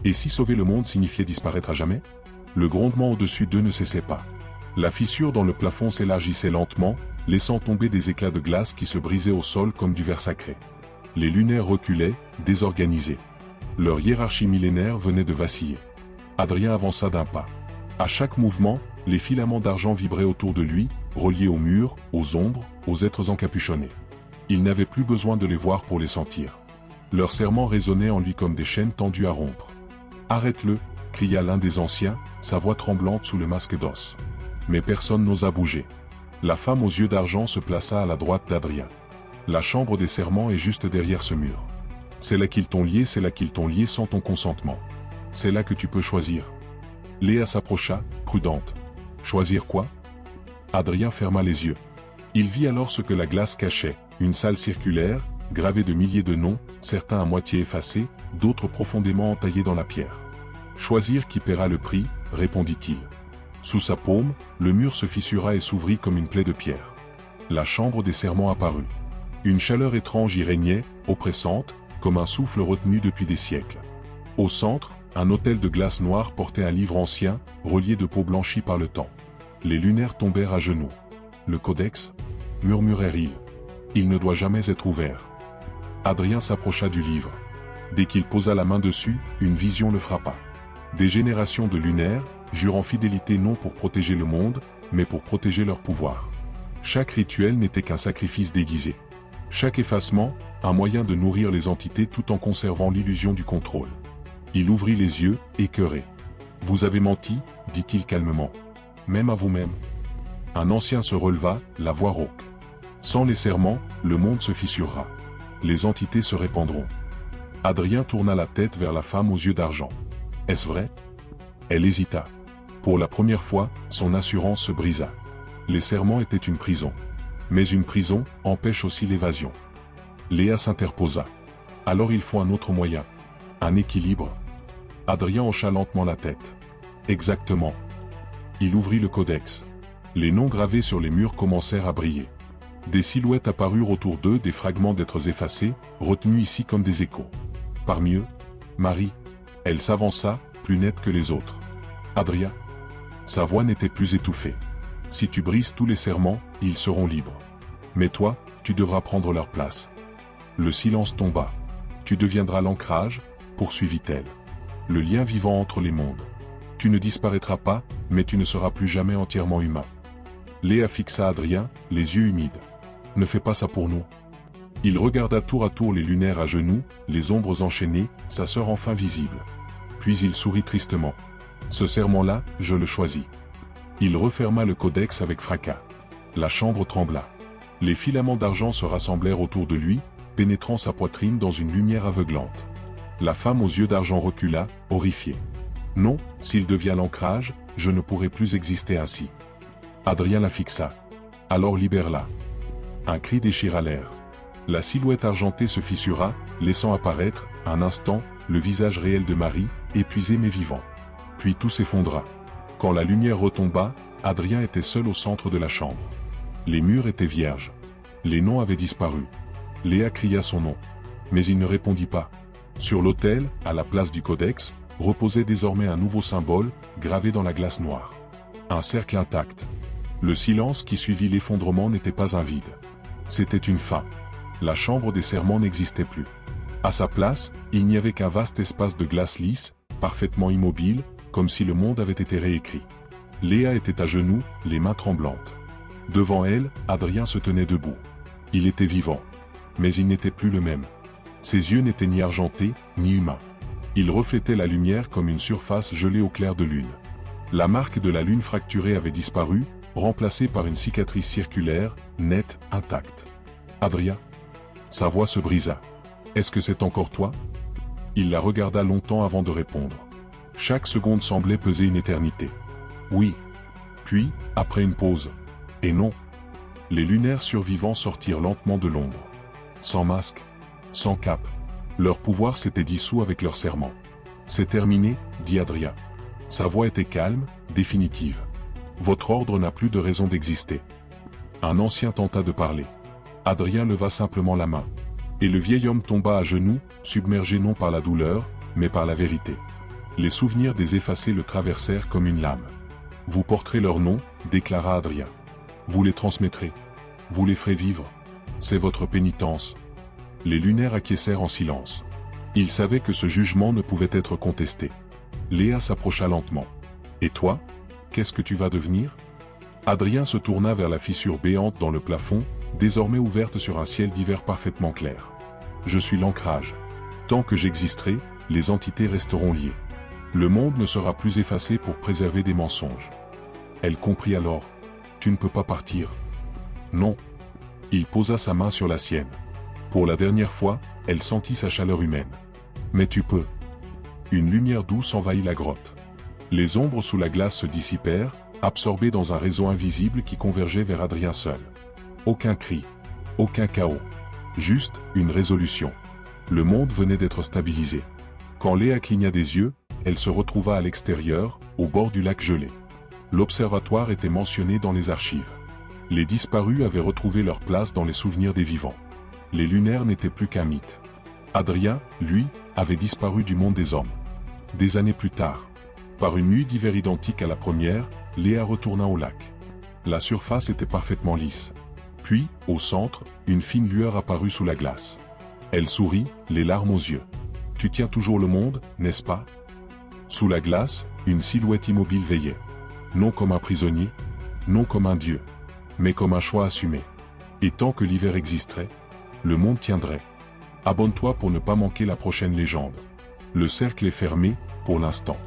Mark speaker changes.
Speaker 1: Et si sauver le monde signifiait disparaître à jamais? Le grondement au-dessus d'eux ne cessait pas. La fissure dans le plafond s'élargissait lentement, laissant tomber des éclats de glace qui se brisaient au sol comme du verre sacré. Les lunaires reculaient, désorganisés. Leur hiérarchie millénaire venait de vaciller. Adrien avança d'un pas. À chaque mouvement, les filaments d'argent vibraient autour de lui, reliés aux murs, aux ombres, aux êtres encapuchonnés. Il n'avait plus besoin de les voir pour les sentir. Leurs serments résonnaient en lui comme des chaînes tendues à rompre. « Arrête-le » cria l'un des anciens, sa voix tremblante sous le masque d'os. Mais personne n'osa bouger. La femme aux yeux d'argent se plaça à la droite d'Adrien. La chambre des serments est juste derrière ce mur. C'est là qu'ils t'ont lié, c'est là qu'ils t'ont lié sans ton consentement. C'est là que tu peux choisir. Léa s'approcha, prudente. Choisir quoi? Adrien ferma les yeux. Il vit alors ce que la glace cachait, une salle circulaire, gravée de milliers de noms, certains à moitié effacés, d'autres profondément entaillés dans la pierre. Choisir qui paiera le prix, répondit-il. Sous sa paume, le mur se fissura et s'ouvrit comme une plaie de pierre. La chambre des serments apparut. Une chaleur étrange y régnait, oppressante, comme un souffle retenu depuis des siècles. Au centre, un autel de glace noire portait un livre ancien, relié de peau blanchie par le temps. Les lunaires tombèrent à genoux. Le codex? Murmurèrent-ils. Il ne doit jamais être ouvert. Adrien s'approcha du livre. Dès qu'il posa la main dessus, une vision le frappa. Des générations de lunaires, jurant fidélité non pour protéger le monde, mais pour protéger leur pouvoir. Chaque rituel n'était qu'un sacrifice déguisé. Chaque effacement, un moyen de nourrir les entités tout en conservant l'illusion du contrôle. Il ouvrit les yeux, écœuré. « Vous avez menti, dit-il calmement. Même à vous-même. » Un ancien se releva, la voix rauque. « Sans les serments, le monde se fissurera. Les entités se répandront. » Adrien tourna la tête vers la femme aux yeux d'argent. « Est-ce vrai ?» Elle hésita. Pour la première fois, son assurance se brisa. Les serments étaient une prison. Mais une prison empêche aussi l'évasion. Léa s'interposa. « Alors il faut un autre moyen. Un équilibre. » Adrien hocha lentement la tête. « Exactement. » Il ouvrit le codex. Les noms gravés sur les murs commencèrent à briller. Des silhouettes apparurent autour d'eux, des fragments d'êtres effacés, retenus ici comme des échos. Parmi eux, Marie. Elle s'avança, plus nette que les autres. Adrien. Sa voix n'était plus étouffée. Si tu brises tous les serments, ils seront libres. Mais toi, tu devras prendre leur place. Le silence tomba. Tu deviendras l'ancrage, poursuivit-elle. Le lien vivant entre les mondes. Tu ne disparaîtras pas, mais tu ne seras plus jamais entièrement humain. Léa fixa Adrien, les yeux humides. Ne fais pas ça pour nous. Il regarda tour à tour les lunaires à genoux, les ombres enchaînées, sa sœur enfin visible. Puis il sourit tristement. Ce serment-là, je le choisis. Il referma le codex avec fracas. La chambre trembla. Les filaments d'argent se rassemblèrent autour de lui, pénétrant sa poitrine dans une lumière aveuglante. La femme aux yeux d'argent recula, horrifiée. Non, s'il devient l'ancrage, je ne pourrai plus exister ainsi. Adrien la fixa. Alors libère-la. Un cri déchira l'air. La silhouette argentée se fissura, laissant apparaître, un instant, le visage réel de Marie, épuisé mais vivant. Puis tout s'effondra. Quand la lumière retomba, Adrien était seul au centre de la chambre. Les murs étaient vierges. Les noms avaient disparu. Léa cria son nom. Mais il ne répondit pas. Sur l'autel, à la place du codex, reposait désormais un nouveau symbole, gravé dans la glace noire. Un cercle intact. Le silence qui suivit l'effondrement n'était pas un vide. C'était une fin. La chambre des serments n'existait plus. À sa place, il n'y avait qu'un vaste espace de glace lisse, parfaitement immobile, comme si le monde avait été réécrit. Léa était à genoux, les mains tremblantes. Devant elle, Adrien se tenait debout. Il était vivant. Mais il n'était plus le même. Ses yeux n'étaient ni argentés, ni humains. Il reflétait la lumière comme une surface gelée au clair de lune. La marque de la lune fracturée avait disparu, remplacée par une cicatrice circulaire, nette, intacte. Adrien. Sa voix se brisa. Est-ce que c'est encore toi? Il la regarda longtemps avant de répondre. Chaque seconde semblait peser une éternité. Oui. Puis, après une pause. Et non. Les lunaires survivants sortirent lentement de l'ombre. Sans masque, sans cape. Leur pouvoir s'était dissous avec leur serment. C'est terminé, dit Adrien. Sa voix était calme, définitive. Votre ordre n'a plus de raison d'exister. Un ancien tenta de parler. Adrien leva simplement la main. Et le vieil homme tomba à genoux, submergé non par la douleur, mais par la vérité. Les souvenirs des effacés le traversèrent comme une lame. Vous porterez leur nom, déclara Adrien. Vous les transmettrez. Vous les ferez vivre. C'est votre pénitence. Les lunaires acquiescèrent en silence. Ils savaient que ce jugement ne pouvait être contesté. Léa s'approcha lentement. Et toi, qu'est-ce que tu vas devenir? Adrien se tourna vers la fissure béante dans le plafond, désormais ouverte sur un ciel d'hiver parfaitement clair. Je suis l'ancrage. Tant que j'existerai, les entités resteront liées. Le monde ne sera plus effacé pour préserver des mensonges. Elle comprit alors. Tu ne peux pas partir. Non. Il posa sa main sur la sienne. Pour la dernière fois, elle sentit sa chaleur humaine. Mais tu peux. Une lumière douce envahit la grotte. Les ombres sous la glace se dissipèrent, absorbées dans un réseau invisible qui convergeait vers Adrien seul. Aucun cri. Aucun chaos. Juste une résolution. Le monde venait d'être stabilisé. Quand Léa cligna des yeux, elle se retrouva à l'extérieur, au bord du lac gelé. L'observatoire était mentionné dans les archives. Les disparus avaient retrouvé leur place dans les souvenirs des vivants. Les lunaires n'étaient plus qu'un mythe. Adrien, lui, avait disparu du monde des hommes. Des années plus tard, par une nuit d'hiver identique à la première, Léa retourna au lac. La surface était parfaitement lisse. Puis, au centre, une fine lueur apparut sous la glace. Elle sourit, les larmes aux yeux. « Tu tiens toujours le monde, n'est-ce pas ?» Sous la glace, une silhouette immobile veillait. Non comme un prisonnier, non comme un dieu, mais comme un choix assumé. Et tant que l'hiver existerait, le monde tiendrait. Abonne-toi pour ne pas manquer la prochaine légende. Le cercle est fermé, pour l'instant.